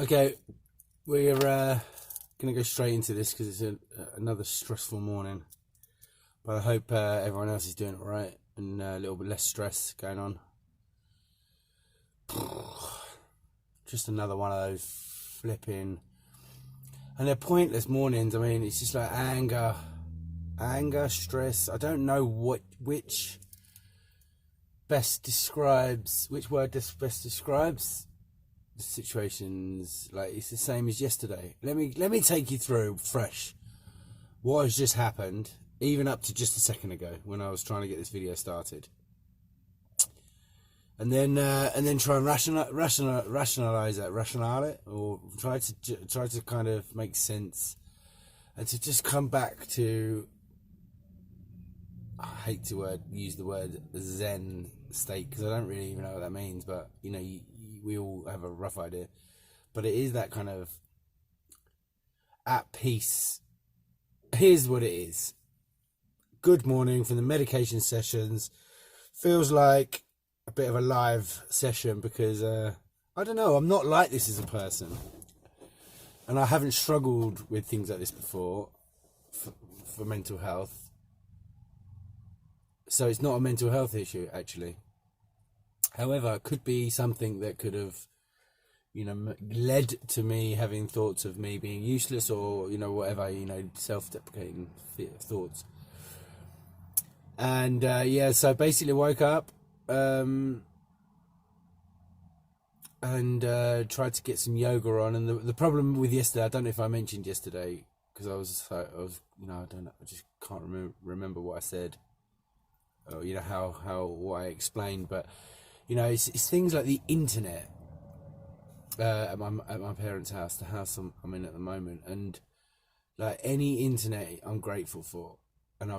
Okay, we're going to go straight into this because it's another stressful morning. But I hope everyone else is doing it right and a little bit less stress going on. Just another one of those flipping... And they're pointless mornings. I mean, it's just like anger, stress. I don't know which best describes, which word best describes the situations. Like, it's the same as yesterday. Let me take you through fresh what has just happened, even up to just a second ago when I was trying to get this video started, and then try and rationalize it, or try to kind of make sense, and to just come back to, I hate to use the word Zen state because I don't really even know what that means, but you know, we all have a rough idea, but it is that kind of at peace. Here's what it is. Good morning from the medication sessions. Feels like a bit of a live session because I don't know, I'm not like this as a person, and I haven't struggled with things like this before for mental health, so it's not a mental health issue actually. However, it could be something that could have, you know, led to me having thoughts of me being useless, or, you know, whatever, you know, self-deprecating thoughts. And yeah, so basically woke up and tried to get some yoga on. And the problem with yesterday, I don't know if I mentioned yesterday, because I was, you know, I just can't remember what I said, or, you know, what I explained. But, you know, it's things like the internet. At my parents' house, the house I'm in at the moment, and like any internet, I'm grateful for. And you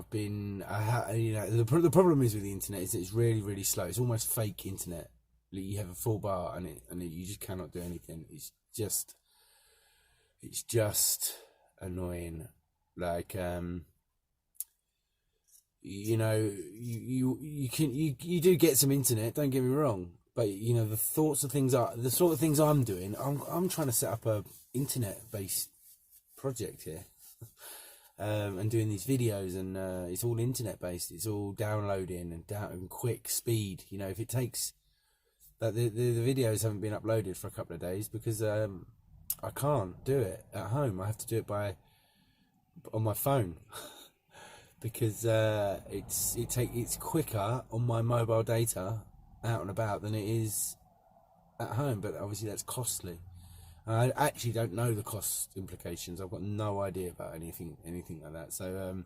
know, the problem is with the internet is that it's really, really slow. It's almost fake internet. You have a full bar and you just cannot do anything. It's just annoying. Like, you know, you do get some internet. Don't get me wrong. But, you know, the sort of things I'm doing, I'm trying to set up a internet-based project here, and doing these videos, and it's all internet-based. It's all downloading and quick speed. You know, if it takes, but the videos haven't been uploaded for a couple of days because I can't do it at home. I have to do it on my phone because it's quicker on my mobile data out and about than it is at home, but obviously that's costly. I actually don't know the cost implications. I've got no idea about anything like that. So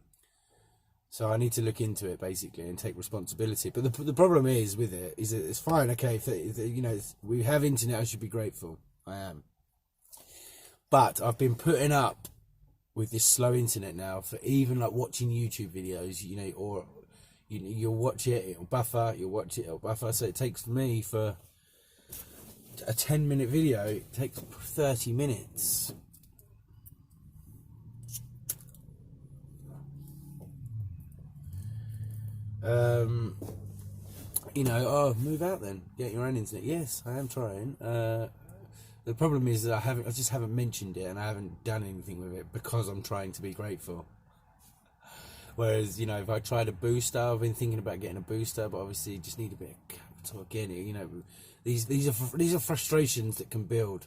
I need to look into it basically and take responsibility. But the problem is with it is that it's fine. Okay, if you know, we have internet, I should be grateful. I am. But I've been putting up with this slow internet now for even like watching YouTube videos, you know, or you'll watch it, it'll buffer, you'll watch it, it'll buffer. So it takes me, for a 10-minute video, it takes 30 minutes. You know, oh, move out then, get your own internet. Yes, I am trying. The problem is that I just haven't mentioned it, and I haven't done anything with it because I'm trying to be grateful. Whereas, you know, if I tried a booster, I've been thinking about getting a booster, but obviously you just need a bit of capital again. You know, these are frustrations that can build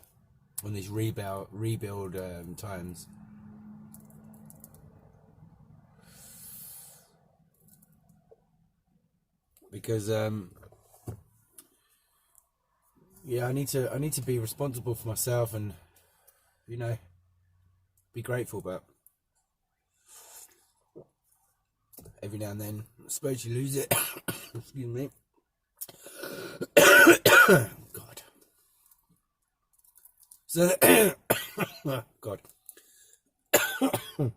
on these rebuild times. Because yeah, I need to be responsible for myself and, you know, be grateful, but every now and then, I suppose you lose it. Excuse me. God. So, God. That's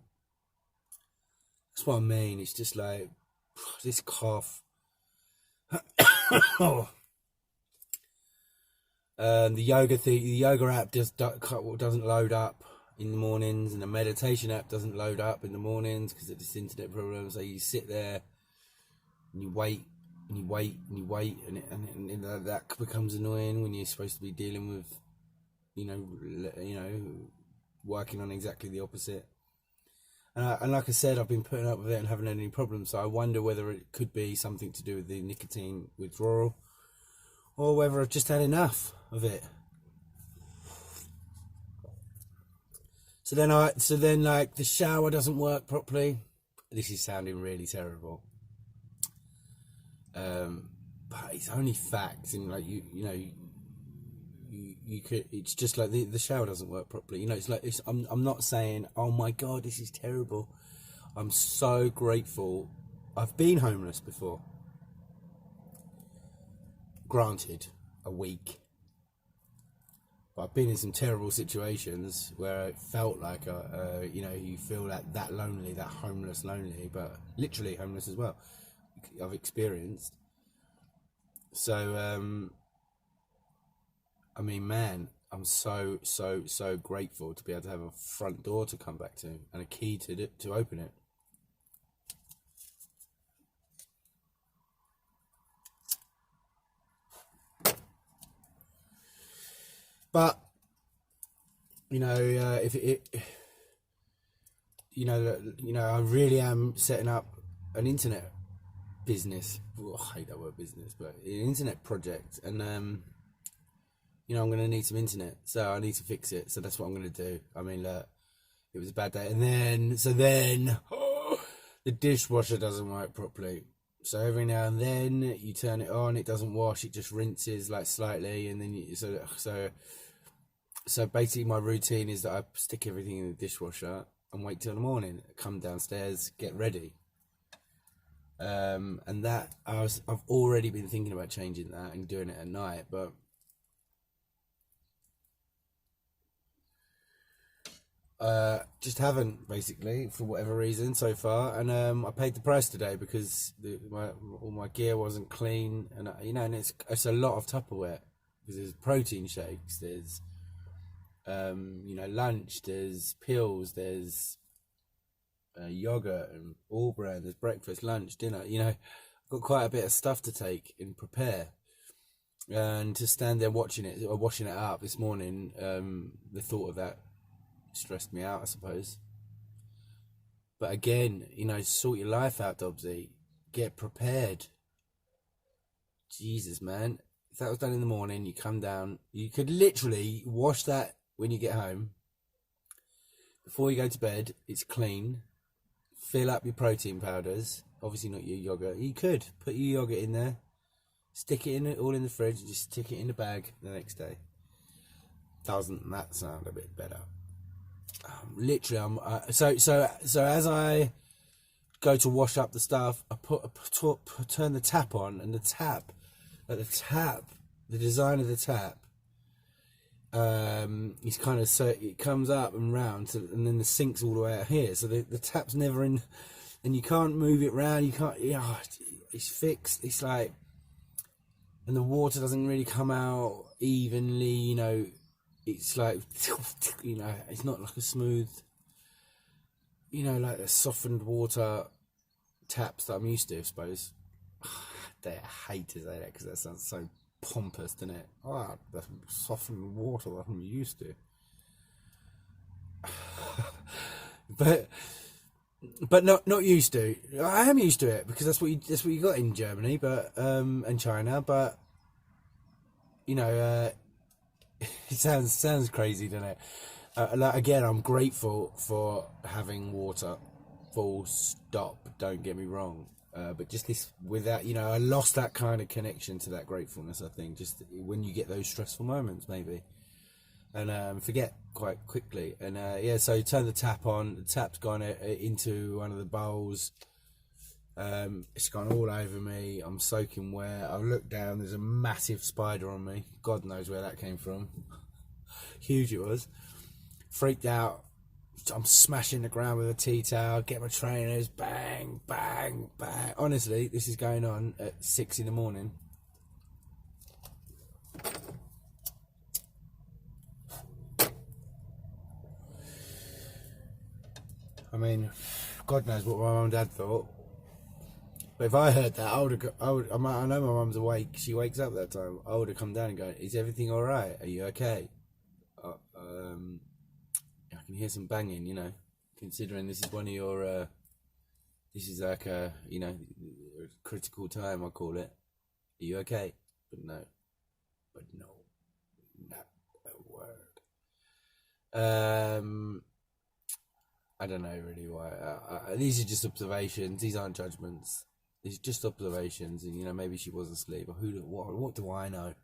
what I mean. It's just like this cough. The yoga app doesn't load up in the mornings, and the meditation app doesn't load up in the mornings because of this internet problem. So you sit there and you wait and you wait and you wait, and that becomes annoying when you're supposed to be dealing with working on exactly the opposite. And like I said, I've been putting up with it and haven't had any problems. So I wonder whether it could be something to do with the nicotine withdrawal, or whether I've just had enough of it. So then like the shower doesn't work properly. This is sounding really terrible. But it's only facts, and like you could, it's just like the shower doesn't work properly. It's like, I'm not saying, oh my God, this is terrible. I'm so grateful. I've been homeless before. Granted, a week. But I've been in some terrible situations where it felt like, you feel that lonely, that homeless lonely, but literally homeless as well. I've experienced. So, I mean, man, I'm so grateful to be able to have a front door to come back to and a key to open it. But if it, I really am setting up an internet business. Well, I hate that word business, but an internet project, and I'm going to need some internet, so I need to fix it. So that's what I'm going to do. I mean, look, it was a bad day, and then the dishwasher doesn't work properly. So every now and then you turn it on, it doesn't wash, it just rinses like slightly, and then so basically my routine is that I stick everything in the dishwasher and wait till the morning, come downstairs, get ready. And that I've already been thinking about changing that and doing it at night, but just haven't, basically, for whatever reason so far. And I paid the price today because all my gear wasn't clean, and and it's a lot of Tupperware, because there's protein shakes, there's lunch, there's pills, there's yogurt and all brand, there's breakfast, lunch, dinner. I've got quite a bit of stuff to take and prepare. And to stand there watching it or washing it up this morning, the thought of that stressed me out, I suppose. But again, sort your life out, Dobbsy. Get prepared. Jesus, man. If that was done in the morning, you come down, you could literally wash that when you get home. Before you go to bed, it's clean. Fill up your protein powders. Obviously not your yogurt. You could put your yogurt in there, stick it all in the fridge, and just stick it in the bag the next day. Doesn't that sound a bit better? Literally, so as I go to wash up the stuff, I turn the tap on, and the design of the tap, is kind of, so it comes up and round, and then the sink's all the way out here, so the tap's never in, and you can't move it round. You can't. It's fixed. It's like, and the water doesn't really come out evenly. It's like, it's not like a smooth, like the softened water taps that I'm used to, I suppose. I hate to say that because that sounds so pompous, doesn't it? Oh, the softened water that I'm used to. but not used to. I am used to it because that's what you got in Germany, but and China, but it sounds crazy, doesn't it? Again, I'm grateful for having water, full stop, don't get me wrong. But just this, without, I lost that kind of connection to that gratefulness, I think, just when you get those stressful moments, maybe. And forget quite quickly. And so you turn the tap on, the tap's gone into one of the bowls. It's gone all over me. I'm soaking wet. I look down, there's a massive spider on me. God knows where that came from. Huge it was. Freaked out. I'm smashing the ground with a tea towel, get my trainers, bang, bang, bang. Honestly, this is going on at 6 a.m. I mean, God knows what my mum and dad thought. But if I heard that, I know my mum's awake. She wakes up that time. I would have come down and go, "Is everything all right? Are you okay?" I can hear some banging, you know, considering this is one of your, this is like a, you know, critical time, I call it. Are you okay? But no, not a word. I don't know really why. These are just observations. These aren't judgments. These are just observations, and you know, maybe she was asleep, or what do I know?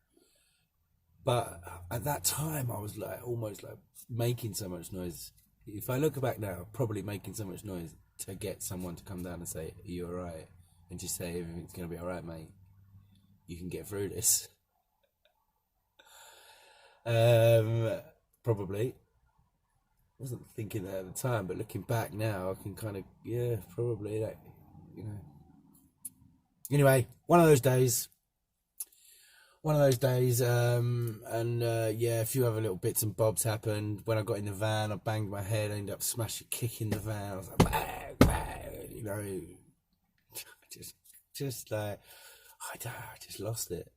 But at that time, I was like almost like making so much noise. If I look back now, probably making so much noise to get someone to come down and say, "Are you alright?" and just say, "Everything's gonna be alright, mate. You can get through this." Probably. I wasn't thinking that at the time, but looking back now, I can kind of, yeah, probably that, you know. Anyway, one of those days, and yeah, a few other little bits and bobs happened. When I got in the van, I banged my head, I ended up kicking the van. I was like, bang, bang, you know, just like, I just lost it.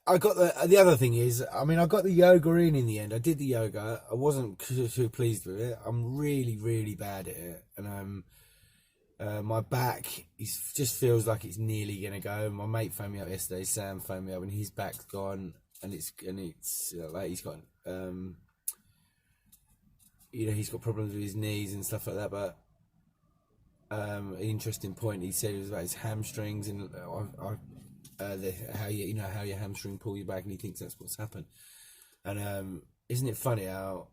I got the other thing is, I mean, I got the yoga in the end. I did the yoga. I wasn't too pleased with it. I'm really, really bad at it, and my back just feels like it's nearly gonna go. My mate phoned me up yesterday. Sam phoned me up, and his back's gone, and it's like he's got you know, he's got problems with his knees and stuff like that. But an interesting point he said it was about his hamstrings, and how your hamstring pull you back, and he thinks that's what's happened. And isn't it funny how,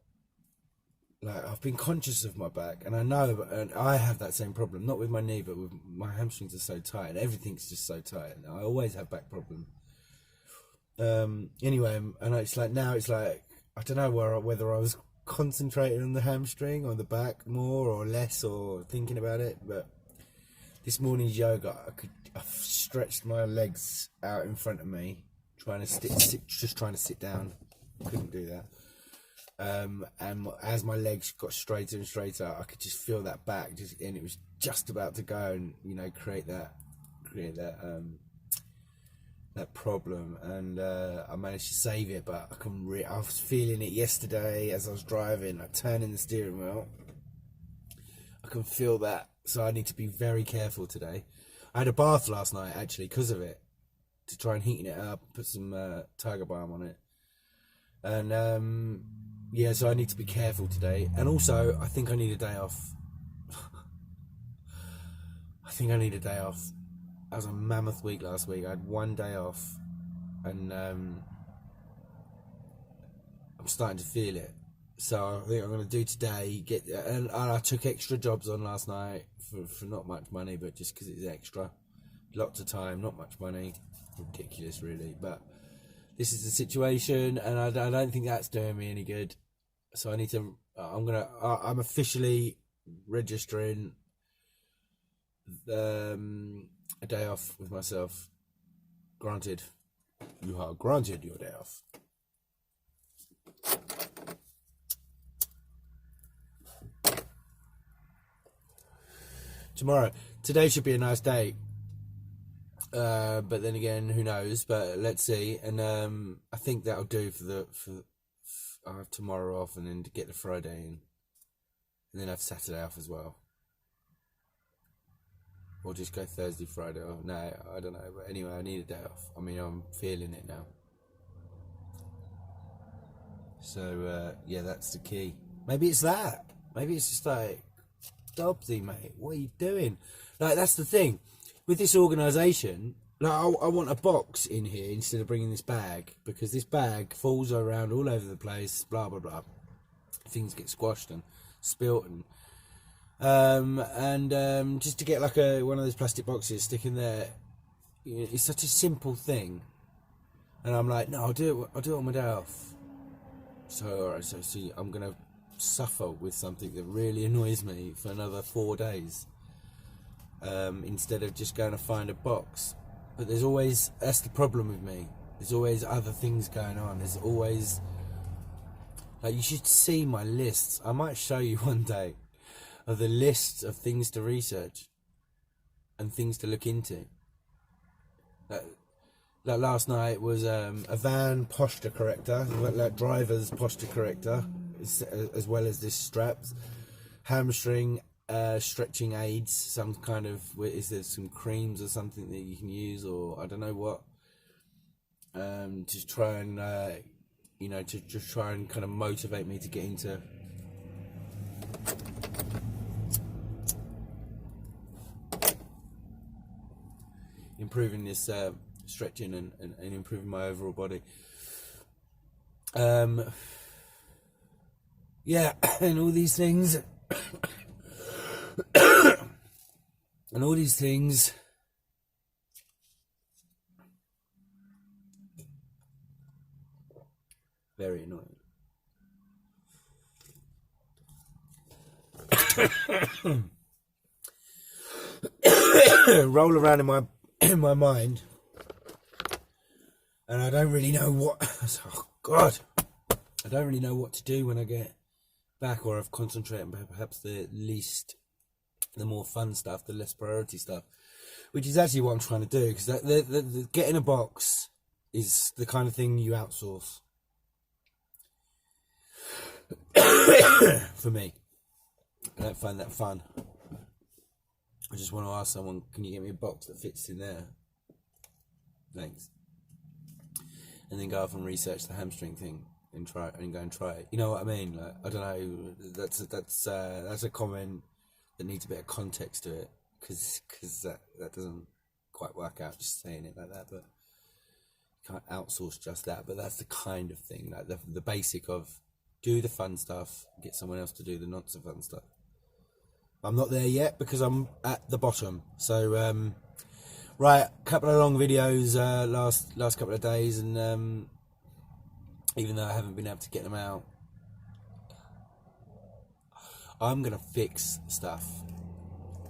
like, I've been conscious of my back, and I know, and I have that same problem, not with my knee, but with my hamstrings are so tight, and everything's just so tight, and I always have back problems. Anyway, and it's like now it's like I don't know whether I was concentrating on the hamstring or the back more or less, or thinking about it, but this morning's yoga, I've stretched my legs out in front of me, trying to sit down. Couldn't do that. And as my legs got straighter and straighter, I could just feel that back, and it was just about to go and, you know, create that problem, and I managed to save it. But I was feeling it yesterday as I was driving, like turning the steering wheel. I can feel that, so I need to be very careful today. I had a bath last night actually because of it, to try and heaten it up, put some Tiger Balm on it, and yeah, so I need to be careful today. And also, I think I need a day off. I think I need a day off. That was a mammoth week last week. I had one day off, and I'm starting to feel it. So I think I'm going to do today. And I took extra jobs on last night for not much money, but just because it's extra. Lots of time, not much money. Ridiculous, really. But this is the situation, and I don't think that's doing me any good. So I need to. I'm officially registering a day off with myself. Granted, you are granted your day off. Today should be a nice day, but then again, who knows? But let's see. And I think that'll do for I have tomorrow off, and then to get the Friday in, and then have Saturday off as well, or just go Thursday, Friday off. No, I don't know. But anyway, I need a day off. I mean, I'm feeling it now. So yeah, that's the key. Maybe it's that. Maybe it's just like, Dobbsy, mate, what are you doing? Like, that's the thing with this organisation. Like, I want a box in here instead of bringing this bag, because this bag falls around all over the place. Blah blah blah. Things get squashed and spilt, and just to get like one of those plastic boxes, stick in there. You know, it's such a simple thing, and I'm like, no, I'll do it on my day off. So alright, so see, I'm gonna suffer with something that really annoys me for another 4 days, instead of just going to find a box. But that's the problem with me, there's always other things going on. There's always, like, you should see my lists. I might show you one day of the lists of things to research and things to look into. like last night was a van posture corrector, like driver's posture corrector, as well as this straps, hamstring stretching aids, some kind of, is there some creams or something that you can use, or I don't know what, to try and to just try and kind of motivate me to get into improving this stretching and improving my overall body. Yeah, and all these things and all these things very annoying. Roll around in my mind, and I don't really know what. Oh God, I don't really know what to do when I get back, or I've concentrated on perhaps the more fun stuff, the less priority stuff, which is actually what I'm trying to do. Because the getting a box is the kind of thing you outsource. For me, I don't find that fun. I just want to ask someone, can you get me a box that fits in there? Thanks. And then go off and research the hamstring thing and go and try it. You know what I mean? Like, I don't know. That's a comment that needs a bit of context to it, because that doesn't quite work out just saying it like that. But you can't outsource just that. But that's the kind of thing, like the basic of do the fun stuff, get someone else to do the not so fun stuff. I'm not there yet because I'm at the bottom. So right, couple of long videos last couple of days, and even though I haven't been able to get them out, I'm gonna fix stuff.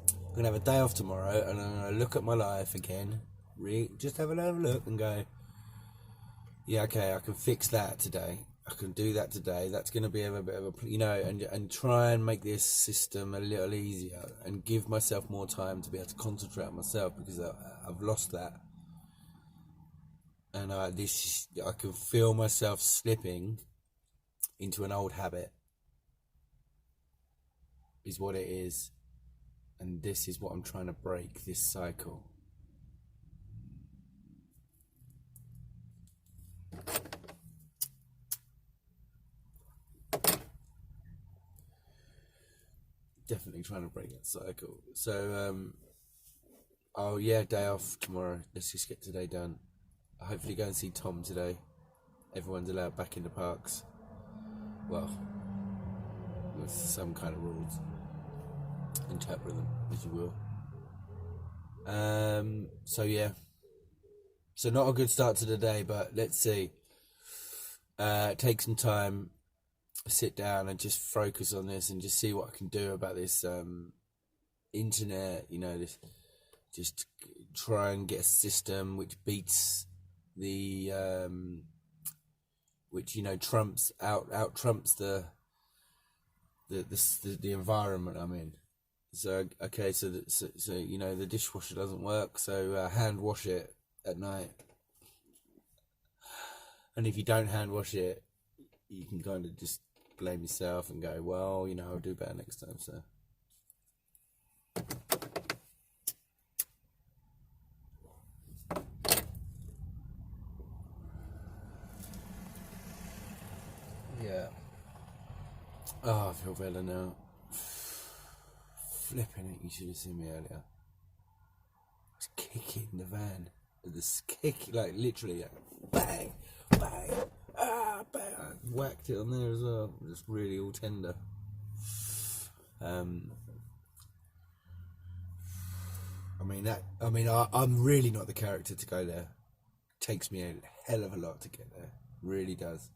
I'm gonna have a day off tomorrow, and I'm gonna look at my life again, just have another look and go, yeah, okay, I can fix that today. I can do that today. That's going to be a bit of a, and try and make this system a little easier and give myself more time to be able to concentrate on myself, because I've lost that. And I can feel myself slipping into an old habit, is what it is. And this is what I'm trying to break, this cycle. Definitely trying to break that cycle. So, oh yeah, day off tomorrow. Let's just get today done. I'll hopefully go and see Tom today. Everyone's allowed back in the parks. Well, with some kind of rules. Interpret them as you will. So yeah. So not a good start to the day, but let's see. Take some time, sit down and just focus on this and just see what I can do about this internet, this, just try and get a system which beats the which trumps the environment I'm in. So okay, so the dishwasher doesn't work, so hand wash it at night. And if you don't hand wash it, you can kind of just blame yourself and go, well, I'll do better next time. So yeah. Oh, I feel better now. Flipping it, you should have seen me earlier. I was kicking the van. This kick, like literally, bang, bang, bang. I whacked it on there as well. Just really all tender. I'm really not the character to go there. It takes me a hell of a lot to get there. Really does.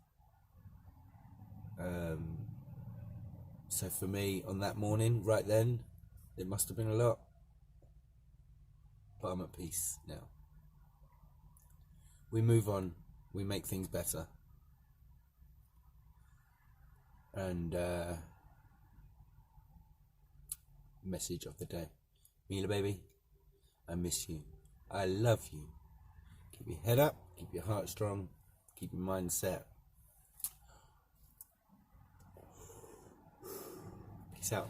So for me, on that morning, right then, it must have been a lot. But I'm at peace now. We move on. We make things better. And message of the day. Mila baby, I miss you. I love you. Keep your head up, keep your heart strong, keep your mind set. Peace out.